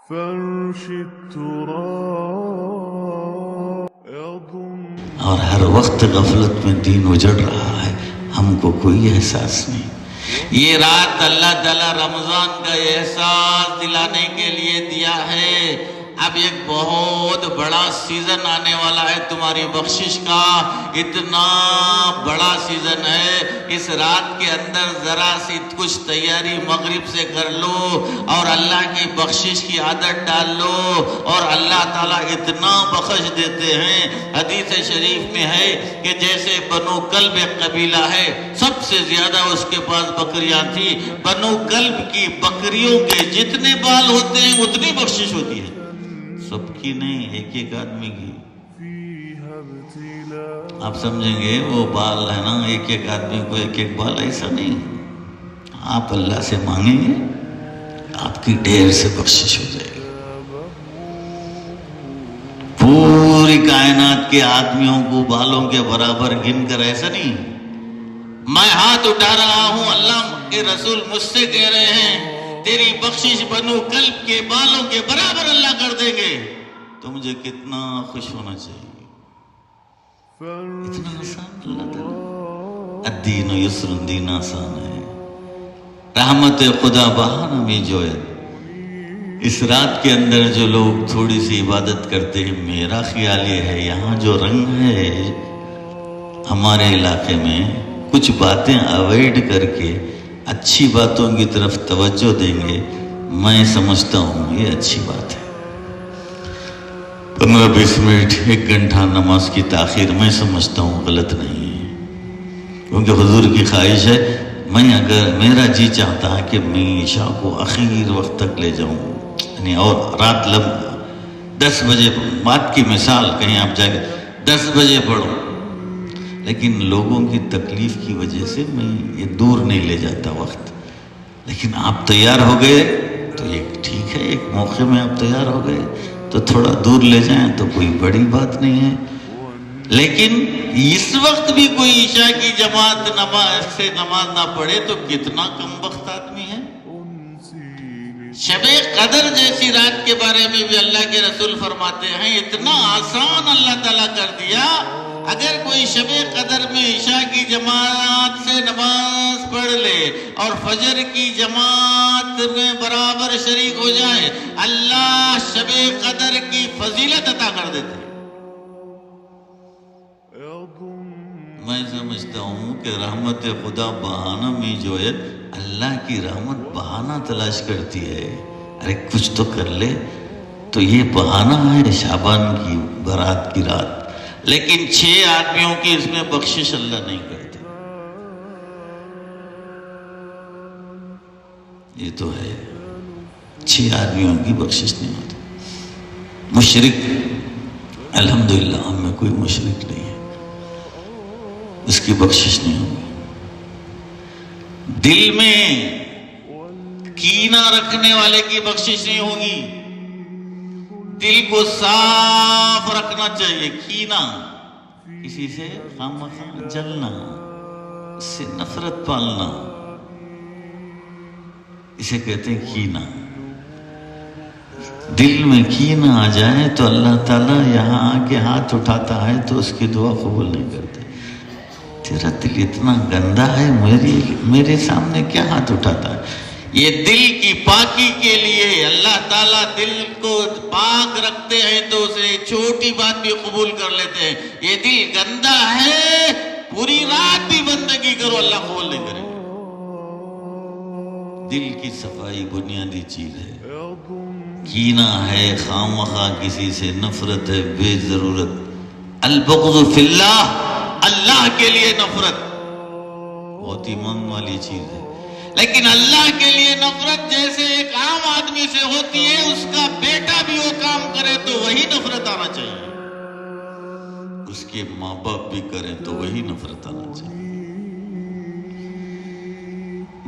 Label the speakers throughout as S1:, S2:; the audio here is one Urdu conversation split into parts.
S1: فرش التراب
S2: اور ہر وقت غفلت میں دین اجڑ رہا ہے، ہم کو کوئی احساس نہیں۔ یہ رات اللہ تعالیٰ رمضان کا احساس دلانے کے لیے دیا ہے۔ اب ایک بہت بڑا سیزن آنے والا ہے تمہاری بخشش کا، اتنا بڑا سیزن ہے۔ اس رات کے اندر ذرا سی کچھ تیاری مغرب سے کر لو اور اللہ کی بخشش کی عادت ڈال لو، اور اللہ تعالیٰ اتنا بخش دیتے ہیں۔ حدیث شریف میں ہے کہ جیسے بنو کلب ایک قبیلہ ہے، سب سے زیادہ اس کے پاس بکریاں تھی، بنو کلب کی بکریوں کے جتنے بال ہوتے ہیں اتنی بخشش ہوتی ہے، سب کی نہیں، ایک ایک آدمی کی۔ آپ سمجھیں گے وہ بال ہے نا، ایک ایک آدمی کو ایک ایک بال، ایسا نہیں۔ آپ اللہ سے مانگیں گے آپ کی ڈھیر سے بخشش ہو جائے گی۔ پوری کائنات کے آدمیوں کو بالوں کے برابر گن کر، ایسا نہیں۔ میں ہاتھ اٹھا رہا ہوں، اللہ کے رسول مجھ سے کہہ رہے ہیں تیری بخشش بنو کلب کے بالوں کے برابر اللہ کر دیں گے، تو مجھے کتنا خوش ہونا چاہیے۔ اتنا آسان اللہ تعالیٰ، الدین یسر، دین آسان ہے۔ رحمت خدا بہانہ میں جوید۔ اس رات کے اندر جو لوگ تھوڑی سی عبادت کرتے ہیں، میرا خیال یہ ہے یہاں جو رنگ ہے ہمارے علاقے میں، کچھ باتیں اوائڈ کر کے اچھی باتوں کی طرف توجہ دیں گے، میں سمجھتا ہوں یہ اچھی بات ہے۔ 15-20 منٹ، 1 گھنٹہ نماز کی تاخیر میں سمجھتا ہوں غلط نہیں ہے، کیونکہ حضور کی خواہش ہے، اگر میرا جی چاہتا ہے کہ میں عشاء کو اخیر وقت تک لے جاؤں، یعنی اور رات 10 بجے، بات کی مثال کہیں آپ جا کے 10 بجے پڑھوں، لیکن لوگوں کی تکلیف کی وجہ سے میں یہ دور نہیں لے جاتا وقت۔ لیکن آپ تیار ہو گئے تو یہ ٹھیک ہے، ایک موقع میں آپ تیار ہو گئے تو تھوڑا دور لے جائیں تو کوئی بڑی بات نہیں ہے۔ لیکن اس وقت بھی کوئی عشاء کی جماعت نماز نہ پڑھے تو کتنا کم وقت آدمی ہے۔ شب قدر جیسی رات کے بارے میں بھی اللہ کے رسول فرماتے ہیں اتنا آسان اللہ تعالیٰ کر دیا، اگر کوئی شب قدر میں عشاء کی جماعت سے نماز پڑھ لے اور فجر کی جماعت میں برابر شریک ہو جائے، اللہ شب قدر کی فضیلت عطا کر دیتے ہیں۔ میں سمجھتا ہوں کہ رحمت خدا بہانہ میں جو ہے، اللہ کی رحمت بہانہ تلاش کرتی ہے، ارے کچھ تو کر لے، تو یہ بہانہ ہے شعبان کی برات کی رات۔ لیکن 6 آدمیوں کی اس میں بخشش اللہ نہیں کرتے، یہ تو ہے، 6 آدمیوں کی بخشش نہیں ہوتی۔ مشرک، الحمدللہ ہم میں کوئی مشرک نہیں ہے، اس کی بخشش نہیں ہوگی۔ دل میں کینہ رکھنے والے کی بخشش نہیں ہوگی۔ دل کو صاف رکھنا چاہیے، کینہ، کسی سے خامخواہ جلنا، اس سے نفرت پالنا، اسے کہتے ہیں کینہ۔ دل میں کینہ آ جائے تو اللہ تعالیٰ یہاں آ کے ہاتھ اٹھاتا ہے تو اس کی دعا قبول نہیں کرتے۔ تیرا دل اتنا گندا ہے، میرے سامنے کیا ہاتھ اٹھاتا ہے؟ یہ دل کی پاکی کے لیے اللہ تعالیٰ دل کو پاک رکھتے ہیں تو اسے چھوٹی بات بھی قبول کر لیتے ہیں۔ یہ دل گندا ہے، پوری رات بھی بندگی کرو اللہ قبول نہیں کرے گا۔ دل کی صفائی بنیادی چیز ہے۔ کینہ ہے، خامخواہ کسی سے نفرت ہے بے ضرورت، البغض فی اللہ، اللہ کے لیے نفرت بہت ایمان والی چیز ہے۔ لیکن اللہ کے لیے نفرت جیسے ایک عام آدمی سے ہوتی ہے، اس کا بیٹا بھی وہ کام کرے تو وہی نفرت آنا چاہیے، اس کے ماں باپ بھی کریں تو وہی نفرت آنا چاہیے۔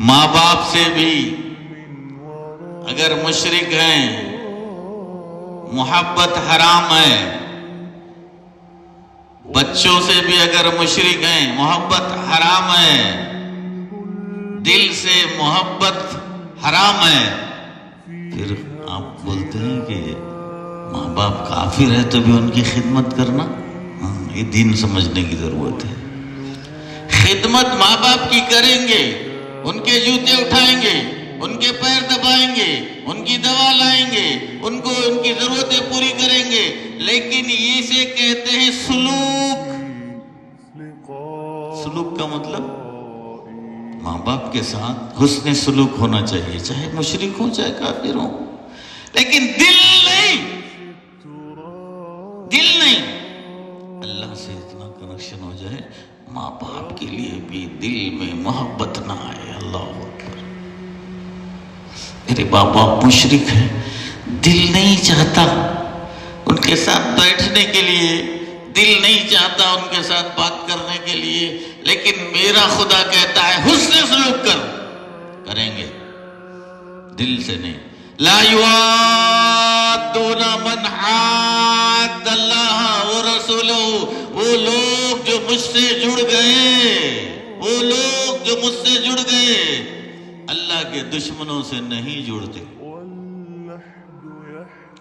S2: ماں باپ سے بھی اگر مشرک ہیں محبت حرام ہے، بچوں سے بھی اگر مشرک ہیں محبت حرام ہے، دل سے محبت حرام ہے، پھر آپ بولتے ہیں کہ ماں باپ کافر ہے تو بھی ان کی خدمت کرنا، یہ دین سمجھنے کی ضرورت ہے۔ خدمت ماں باپ کی کریں گے، ان کے جوتے اٹھائیں گے، ان کے پیر دبائیں گے، ان کی دوا لائیں گے، ان کو ان کی ضرورتیں پوری کریں گے، لیکن اسے کہتے ہیں سلوک۔ سلوک کا مطلب ماں باپ کے ساتھ حسن سلوک ہونا چاہیے، چاہے مشرک ہو چاہے کافر ہو، لیکن دل نہیں، دل نہیں۔ اللہ سے اتنا کنیکشن ہو جائے ماں باپ کے لیے بھی دل میں محبت نہ آئے۔ اللہ اکبر، میرے باپ باپ مشرک ہیں، دل نہیں چاہتا ان کے ساتھ بیٹھنے کے لیے، دل نہیں چاہتا ان کے ساتھ بات کرنے کے لیے، لیکن میرا خدا کہتا ہے حسن سلوک کریں گے، دل سے نہیں۔ لا یوادون من حاد اللہ ورسولہ، وہ لوگ جو مجھ سے جڑ گئے، وہ لوگ جو مجھ سے جڑ گئے اللہ کے دشمنوں سے نہیں جڑتے،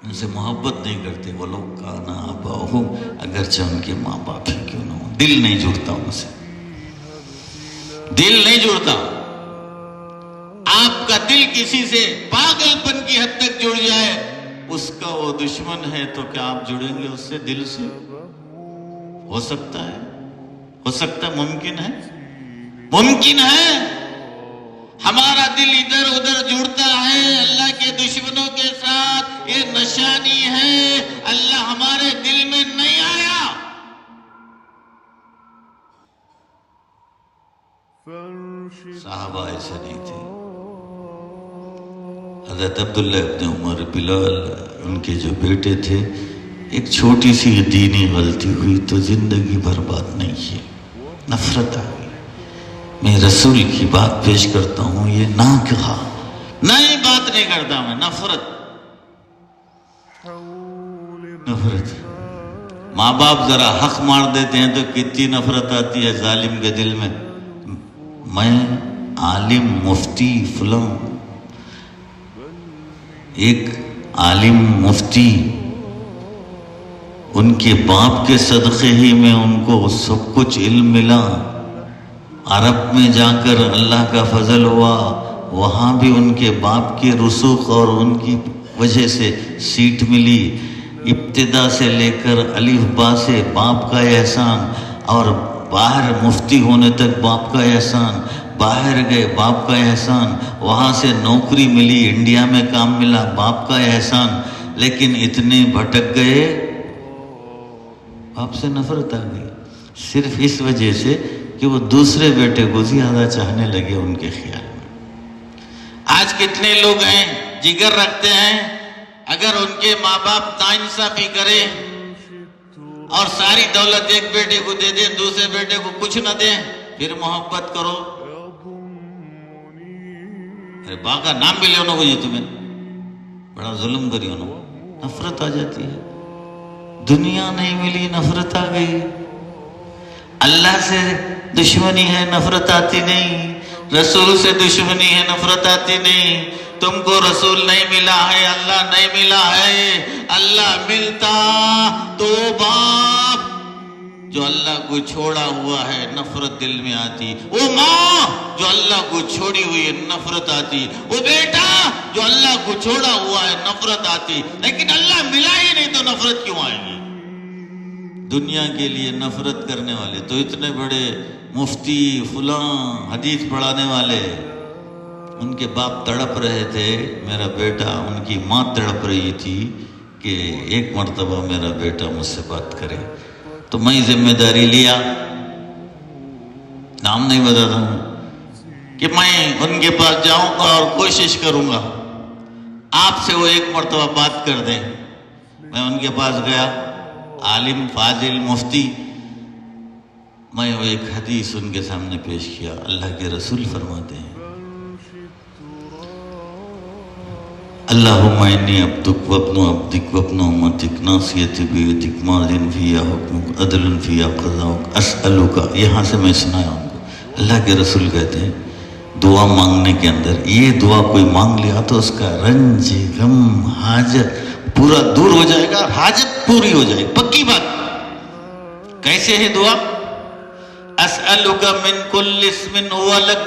S2: ان سے محبت نہیں کرتے، وہ لوگ کانا آباؤہم، اگرچہ ان کے ماں باپ ہی کیوں نہ ہو۔ دل نہیں جڑتا ان سے، دل نہیں جڑتا۔ آپ کا دل کسی سے پاگل پن کی حد تک جڑ جائے، اس کا وہ دشمن ہے، تو کیا آپ جڑیں گے اس سے دل سے؟ ہو سکتا ہے، ہو سکتا ہے، ممکن ہے، ممکن ہے۔ ہمارا دل ادھر ادھر جڑتا ہے اللہ کے دشمنوں کے ساتھ، یہ نشانی ہے اللہ ہمارے دل میں نہیں آیا۔ صحابہ ایسے نہیں تھے۔ حضرت عبداللہ ابن عمر، بلال، ان کے جو بیٹے تھے، ایک چھوٹی سی دینی غلطی ہوئی تو زندگی برباد نہیں کی، نفرت آ گئی۔ میں رسول کی بات پیش کرتا ہوں، یہ نہ کہا، نئی بات نہیں کرتا میں، نفرت، نفرت۔ ماں باپ ذرا حق مار دیتے ہیں تو کتنی نفرت آتی ہے ظالم کے دل میں۔ میں عالم مفتی فلاں، ایک عالم مفتی، ان کے باپ کے صدقے ہی میں ان کو سب کچھ علم ملا، عرب میں جا کر اللہ کا فضل ہوا، وہاں بھی ان کے باپ کے رسوخ اور ان کی وجہ سے سیٹ ملی، ابتدا سے لے کر الف با سے باپ کا احسان، اور باہر مفتی ہونے تک باپ کا احسان، باہر گئے باپ کا احسان، وہاں سے نوکری ملی، انڈیا میں کام ملا، باپ کا احسان، لیکن اتنے بھٹک گئے، باپ سے نفرت آ گئی، صرف اس وجہ سے کہ وہ دوسرے بیٹے کو زیادہ چاہنے لگے ان کے خیال میں۔ آج کتنے لوگ ہیں جگر رکھتے ہیں، اگر ان کے ماں باپ ناانصافی کرے اور ساری دولت ایک بیٹے کو دے دیں، دوسرے بیٹے کو کچھ نہ دیں، پھر محبت کرو، ارے باپ کا نام بھی لینا ہوئی تمہیں، بڑا ظلم کری انہوں، نفرت آ جاتی ہے۔ دنیا نہیں ملی، نفرت آ گئی۔ اللہ سے دشمنی ہے، نفرت آتی نہیں، رسول سے دشمنی ہے، نفرت آتی نہیں، تم کو رسول نہیں ملا ہے، اللہ نہیں ملا ہے، اللہ ملتا تو باپ جو اللہ کو چھوڑا ہوا ہے نفرت دل میں آتی، وہ ماں جو اللہ کو چھوڑی ہوئی ہے نفرت آتی، وہ بیٹا جو اللہ کو چھوڑا ہوا ہے نفرت آتی، لیکن اللہ ملا ہی نہیں تو نفرت کیوں آئے گی؟ دنیا کے لیے نفرت کرنے والے تو اتنے بڑے مفتی فلاں حدیث پڑھانے والے، ان کے باپ تڑپ رہے تھے، میرا بیٹا، ان کی ماں تڑپ رہی تھی کہ ایک مرتبہ میرا بیٹا مجھ سے بات کرے، تو میں ذمہ داری لیا، نام نہیں بتاتا ہوں، کہ میں ان کے پاس جاؤں گا اور کوشش کروں گا آپ سے وہ ایک مرتبہ بات کر دیں۔ میں ان کے پاس گیا، عالم فاضل مفتی، میں وہ ایک حدیث ان کے سامنے پیش کیا، اللہ کے رسول فرماتے ہیں، اللہم انی عبدک وابن عبدک وابن امتک ناصیتی بیدک ماض فیہا حکمک عدل فیہا قضاؤک اسألک، یہاں سے میں سنایا ہوں، اللہ کے رسول کہتے ہیں دعا مانگنے کے اندر یہ دعا کوئی مانگ لیا تو اس کا رنج غم حاجت پورا دور ہو جائے گا، حاجت پوری ہو جائے گی، پکی بات۔ کیسے ہے دعا؟ اسألک من کل اسم هو لک،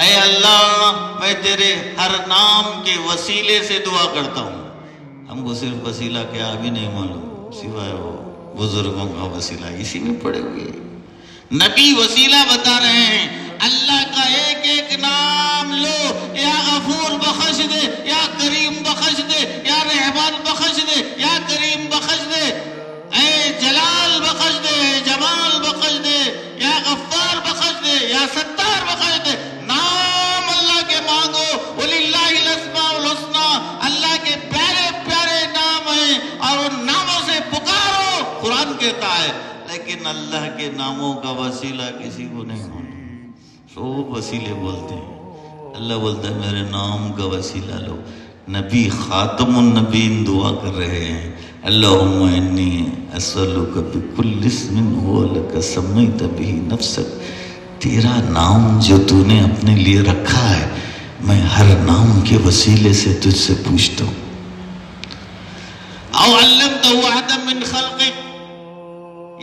S2: اے اللہ میں تیرے ہر نام کے وسیلے سے دعا کرتا ہوں۔ ہم کو صرف وسیلہ کیا بھی نہیں معلوم سوائے وہ بزرگوں کا وسیلہ اسی میں پڑے ہوئے۔ نبی وسیلہ بتا رہے ہیں، اللہ کا ایک ایک نام لو، یا غفور بخش دے، یا کریم بخش دے، یا رحمان بخش دے، یا کریم بخش دے، اے جلال بخش دے، جمال بخش دے، یا غفار بخش دے، یا ستار بخش دے۔ نام اللہ کے مانگو، وَلِلَّهِ الْأَسْمَاءُ الْحُسْنَى، اللہ کے پیارے پیارے نام ہیں اور ان ناموں سے پکارو، قرآن کہتا ہے۔ لیکن اللہ کے ناموں کا وسیلہ کسی کو نہیں معلوم، سب وسیلے بولتے ہیں۔ اللہ بولتا ہے میرے نام کا وسیلہ لو۔ نبی خاتم النبیین دعا کر رہے ہیں، اللہم انی اسألک بکل اسم هو لک سمیت بہ نفسک، تیرا نام جو تو نے اپنے لیے رکھا ہے میں ہر نام کے وسیلے سے تجھ سے پوچھتا ہوں۔ او علمتہ احدا من خلقک،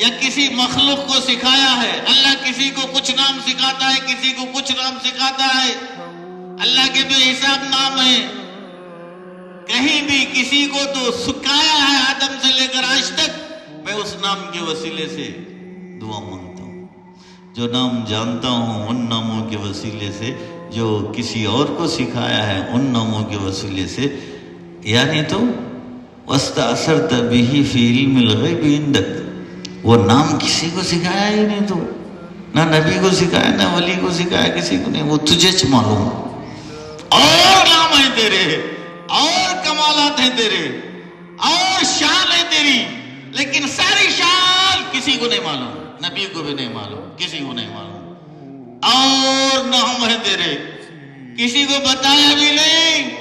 S2: یا کسی مخلوق کو سکھایا ہے۔ اللہ کسی کو کچھ نام سکھاتا ہے، کسی کو کچھ نام سکھاتا ہے۔ اللہ کے بے حساب نام ہیں، کہیں بھی کسی کو تو سکھایا ہے آدم سے لے کر آج تک۔ میں اس نام کے وسیلے سے دعا مانگتا ہوں، جو نام جانتا ہوں ان ناموں کے وسیلے سے، جو کسی اور کو سکھایا ہے ان ناموں کے وسیلے سے، یعنی تو وَاسْتَأْثَرْتَ بِهِ فِي عِلْمِ الْغَيْبِ عِنْدَكَ، وہ نام کسی کو سکھایا ہی نہیں، تو نہ نبی کو سکھایا نہ ولی کو سکھایا، کسی کو نہیں، وہ تجھے معلوم۔ اور نام ہے تیرے، اور کمالات ہیں تیرے، اور شان ہے تیری، لیکن ساری شان کسی کو نہیں معلوم، نبی کو بھی نہیں معلوم، کسی کو نہیں معلوم۔ اور نام ہے تیرے کسی کو بتایا بھی نہیں،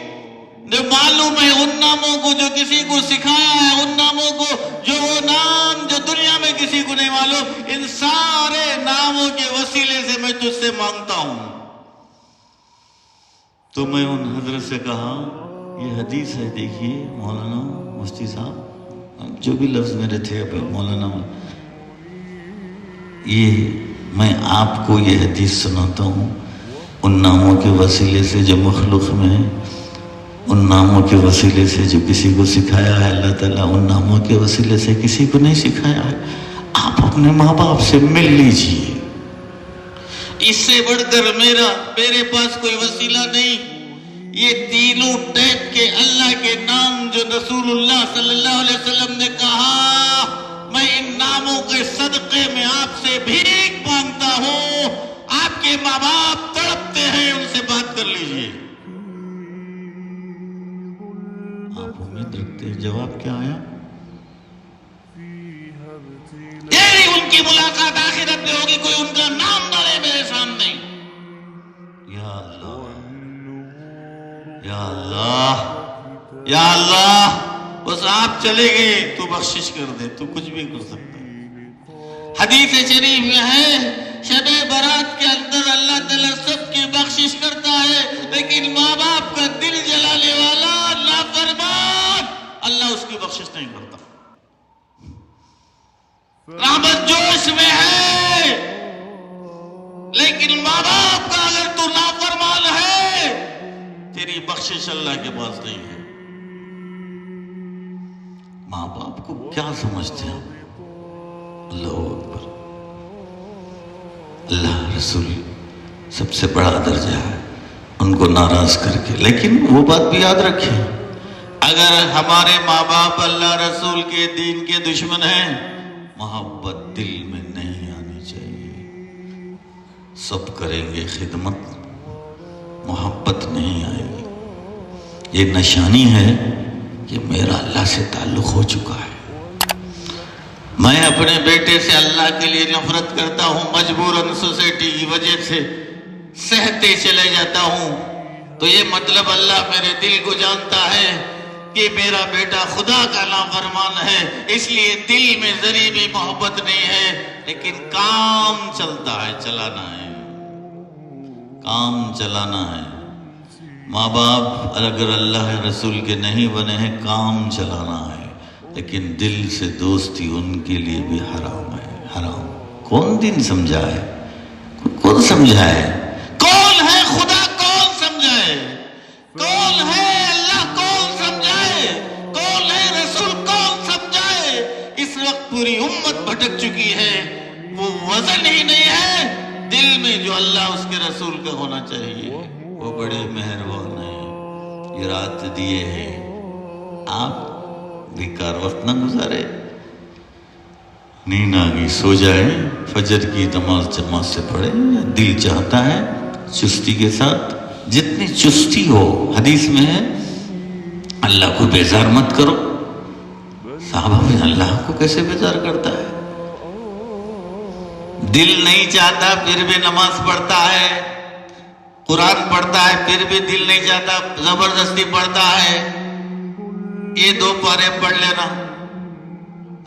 S2: جو معلوم ہے ان ناموں کو جو کسی کو سکھایا ہے، ان ناموں کو جو وہ نام جو دنیا میں کسی کو نہیں معلوم، ان سارے ناموں کے وسیلے سے میں تجھ سے مانگتا ہوں۔ تو میں ان حضرت سے کہا یہ حدیث ہے، دیکھیے مولانا مفتی صاحب جو بھی لفظ میرے تھے اب مولانا، یہ میں آپ کو یہ حدیث سناتا ہوں ان ناموں کے وسیلے سے جو مخلوق میں ہے، ان ناموں کے وسیلے سے جو کسی کو سکھایا ہے اللہ تعالیٰ، ان ناموں کے وسیلے سے کسی کو نہیں سکھایا ہے۔ آپ اپنے ماں باپ سے مل لیجئے، اس سے بڑھ کر میرے پاس کوئی وسیلہ نہیں۔ یہ تینوں ٹیپ کے اللہ کے نام جو رسول اللہ صلی اللہ علیہ وسلم نے کہا، میں ان ناموں کے صدقے میں آپ سے بھیک مانگتا ہوں۔ آپ کے ماں باپ تڑپتے ہیں، ان سے بات کر لیجئے۔ آپ امید رکھتے ہیں جواب کیا آیا؟ تیری ان کی ملاقات آخرت میں ہوگی، کوئی ان کا نام نہ لے میرے سامنے۔ یا اللہ یا اللہ یا اللہ، بس آپ چلے گئے تو بخشش کر دے، تو کچھ بھی کر سکتا ہے۔ حدیث شریف میں ہے شب برات کے اندر اللہ تعالیٰ سب کی بخشش کرتا ہے، لیکن ماں باپ کا دل جلانے والا نافرمان اللہ اس کی بخشش نہیں کرتا۔ رحمت جوش میں ہے، لیکن ماں باپ کا اگر تو نافرمان ہے، تیری بخشش اللہ کے پاس نہیں ہے۔ ماں باپ کو کیا سمجھتے ہیں؟ اللہ اکبر، اللہ رسول سب سے بڑا درجہ ہے، ان کو ناراض کر کے۔ لیکن وہ بات بھی یاد رکھیں، اگر ہمارے ماں باپ اللہ رسول کے دین کے دشمن ہیں، محبت دل میں نہیں آنی چاہیے۔ سب کریں گے خدمت، محبت نہیں آئے گی۔ یہ نشانی ہے کہ میرا اللہ سے تعلق ہو چکا ہے۔ میں اپنے بیٹے سے اللہ کے لیے نفرت کرتا ہوں، مجبوراً سوسائٹی کی وجہ سے سہتے چلے جاتا ہوں، تو یہ مطلب اللہ میرے دل کو جانتا ہے کہ میرا بیٹا خدا کا نافرمان ہے، اس لیے دل میں ذری بھی محبت نہیں ہے، لیکن کام چلتا ہے، چلانا ہے، کام چلانا ہے. ماں باپ اگر اللہ رسول کے نہیں بنے ہیں کام چلانا ہے، لیکن دل سے دوستی ان کے لیے بھی حرام ہے. حرام. کون دین سمجھا ہے؟ کون سمجھا ہے؟ کون ہے خدا؟ کون سمجھائے؟ کون ہے اللہ؟ کون سمجھائے؟ کون ہے رسول؟ کون سمجھائے؟ اس وقت پوری امت بھٹک چکی ہے، وہ وزن ہی نہیں ہے دل میں جو اللہ اس کے رسول کا ہونا چاہیے. وہ بڑے مہربان ہیں، یہ رات دیے ہیں، آپ بیکار وقت نہ گزارے. نیند آ گئی سو جائے، فجر کی نماز جماعت سے پڑھے. دل چاہتا ہے چستی کے ساتھ، جتنی چستی ہو. حدیث میں ہے اللہ کو بیزار مت کرو. صحابہ بھی اللہ کو کیسے بیزار کرتا ہے؟ دل نہیں چاہتا پھر بھی نماز پڑھتا ہے، قرآن پڑھتا ہے، پھر بھی دل نہیں چاہتا، زبردستی پڑھتا ہے. یہ 2 پارے پڑھ لینا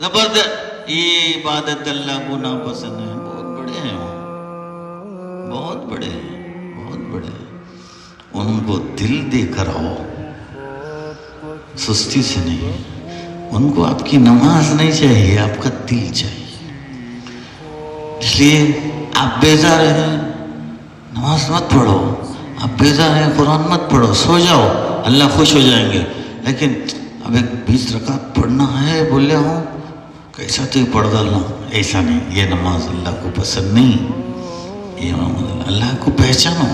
S2: زبردست. یہ عبادت اللہ کو ناپسند ہے. بہت بڑے ہیں وہ، بہت بڑے ہیں، بہت بڑے ہیں. ان کو دل دے کر آؤ، سستی سے نہیں. ان کو آپ کی نماز نہیں چاہیے، آپ کا دل چاہیے. اس لیے آپ بیزار ہیں نماز مت پڑھو، آپ بیزار ہیں قرآن مت پڑھو، سو جاؤ، اللہ خوش ہو جائیں گے. لیکن اب ایک 20 رکعت پڑھنا ہے بولے ہوں کیسا تو پڑھ ڈالنا، ایسا نہیں. یہ نماز اللہ کو پسند نہیں. یہ نماز اللہ کو پہچانو،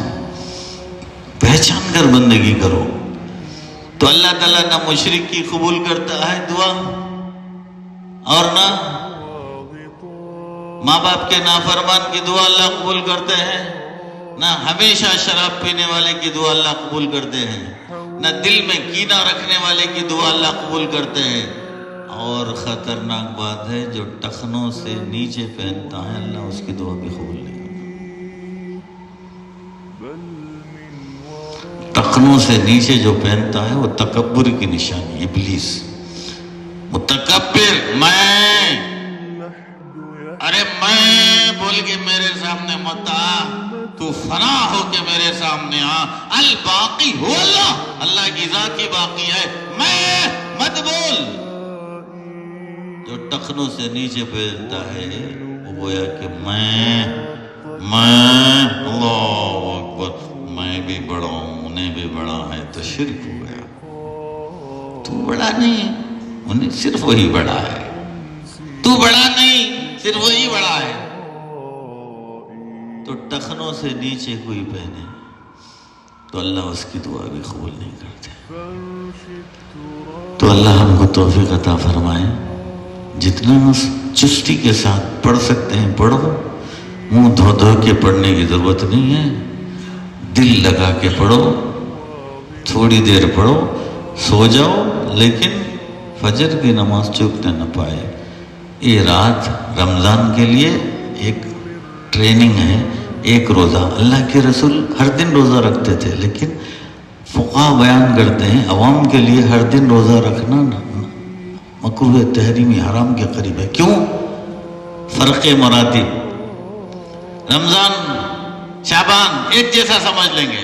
S2: پہچان کر بندگی کرو. تو اللہ تعالیٰ نہ مشرک کی قبول کرتا ہے دعا، اور نہ ماں باپ کے نافرمان کی دعا اللہ قبول کرتے ہیں، نہ ہمیشہ شراب پینے والے کی دعا اللہ قبول کرتے ہیں، نہ دل میں کینہ رکھنے والے کی دعا اللہ قبول کرتے ہیں. اور خطرناک بات ہے جو ٹخنوں سے نیچے پہنتا ہے اللہ اس کی دعا بھی قبول نہیں کرتا. ٹخنوں سے نیچے جو پہنتا ہے وہ تکبر کی نشانی. ابلیس متکبر، میں ارے میں بول کے میرے سامنے مت آ، تو فنا ہو کے میرے سامنے آ. الباقی ہو اللہ، اللہ کی ذات ہی باقی ہے، میں مت بول. جو ٹخنوں سے نیچے پہنتا ہے وہ گویا کہ میں اللہ اکبر، میں بھی بڑا ہوں انہیں بھی بڑا ہے، تو شرک ہو گیا. تو بڑا نہیں، انہیں صرف وہی بڑا ہے. تو بڑا نہیں، صرف وہی بڑا ہے. تو ٹخنوں سے نیچے کوئی پہنے تو اللہ اس کی دعا بھی قبول نہیں کرتے. تو اللہ ہم کو توفیق عطا فرمائے. جتنا چستی کے ساتھ پڑھ سکتے ہیں پڑھو. منہ دھو دھو کے پڑھنے کی ضرورت نہیں ہے، دل لگا کے پڑھو. تھوڑی دیر پڑھو، سو جاؤ، لیکن فجر کی نماز چوکنے نہ پائے. یہ رات رمضان کے لیے ایک ٹریننگ ہے. ایک روزہ، اللہ کے رسول ہر دن روزہ رکھتے تھے، لیکن فقہا بیان کرتے ہیں عوام کے لیے ہر دن روزہ رکھنا مکروہ تحریمی حرام کے قریب ہے. کیوں؟ فرق مراتب. رمضان شعبان ایک جیسا سمجھ لیں گے،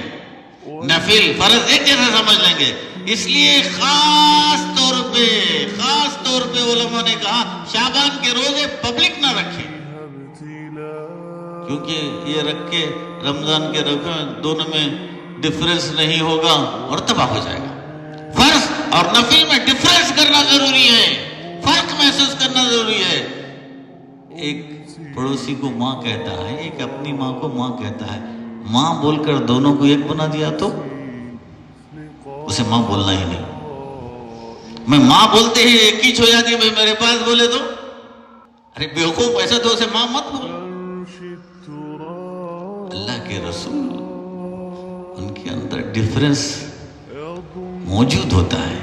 S2: نفل فرض ایک جیسا سمجھ لیں گے. اس لیے خاص طور پہ علماء نے کہا شعبان کے روزے پبلک نہ رکھیں، کیونکہ یہ رکھ کے رمضان کے رکھیں دونوں میں ڈفرنس نہیں ہوگا اور تباہ ہو جائے گا. فرض اور نفل میں ڈفرنس کرنا ضروری ہے، فرق محسوس کرنا ضروری ہے. ایک پڑوسی کو ماں کہتا ہے، ایک اپنی ماں کو ماں کہتا ہے. ماں بول کر دونوں کو ایک بنا دیا تو اسے ماں بولنا ہی نہیں. میں ماں بولتے ہی ایک ہی ہو جاتی، بھائی میرے پاس بولے تو ارے بیوقوف، ایسا تو اسے ماں مت بول. اللہ کے رسول ان کے اندر ڈفرنس موجود ہوتا ہے.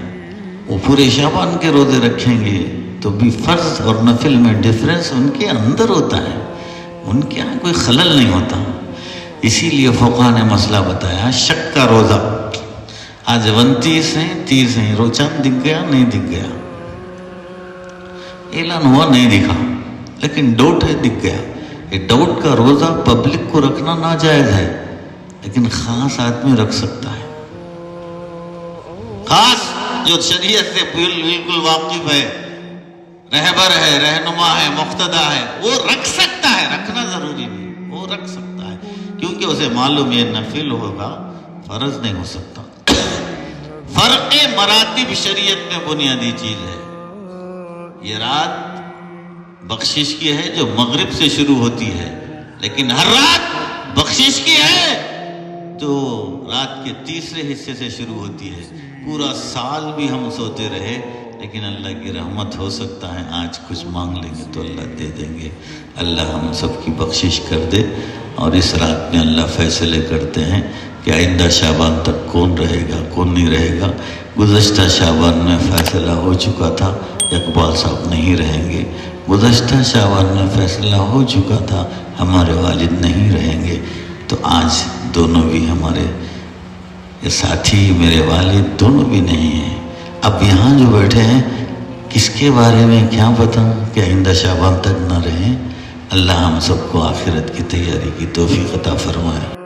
S2: وہ پورے شعبان کے روزے رکھیں گے تو بھی فرض اور نفل میں ڈفرنس ان کے اندر ہوتا ہے، ان کے یہاں کوئی خلل نہیں ہوتا. اسی لیے فقہا نے مسئلہ بتایا شک کا روزہ. آج 29 ہیں 30 ہیں، چاند دکھ گیا نہیں دکھ گیا، اعلان ہوا نہیں دکھا، لیکن ڈاؤٹ ہے دکھ گیا. یہ ڈاؤٹ کا روزہ پبلک کو رکھنا ناجائز ہے. لیکن خاص آدمی رکھ سکتا ہے، خاص جو شریعت سے بالکل واقف ہے، رہبر ہے، رہنما ہے، مقتدا ہے، وہ رکھ سکتا ہے، رکھنا ضروری نہیں، وہ رکھ سکتا ہے، کیونکہ اسے معلوم یہ نفل ہوگا، فرض نہیں ہو سکتا۔ فرق مراتب شریعت میں بنیادی چیز ہے۔ یہ رات بخشش کی ہے جو مغرب سے شروع ہوتی ہے، لیکن ہر رات بخشش کی ہے تو رات کے تیسرے حصے سے شروع ہوتی ہے۔ پورا سال بھی ہم سوتے رہے لیکن اللہ کی رحمت ہو سکتا ہے آج کچھ مانگ لیں گے تو اللہ دے دیں گے۔ اللہ ہم سب کی بخشش کر دے۔ اور اس رات میں اللہ فیصلے کرتے ہیں کہ آئندہ شعبان تک کون رہے گا، کون نہیں رہے گا۔ گزشتہ شعبان میں فیصلہ ہو چکا تھا اقبال صاحب نہیں رہیں گے، گزشتہ شعبان میں فیصلہ ہو چکا تھا ہمارے والد نہیں رہیں گے، تو آج دونوں بھی ہمارے یہ ساتھی میرے والد دونوں بھی نہیں ہیں۔ اب یہاں جو بیٹھے ہیں کس کے بارے میں کیا بتاؤں کہ آئندہ شعبان تک نہ رہیں۔ اللہ ہم سب کو آخرت کی تیاری کی توفیق عطا فرمائے۔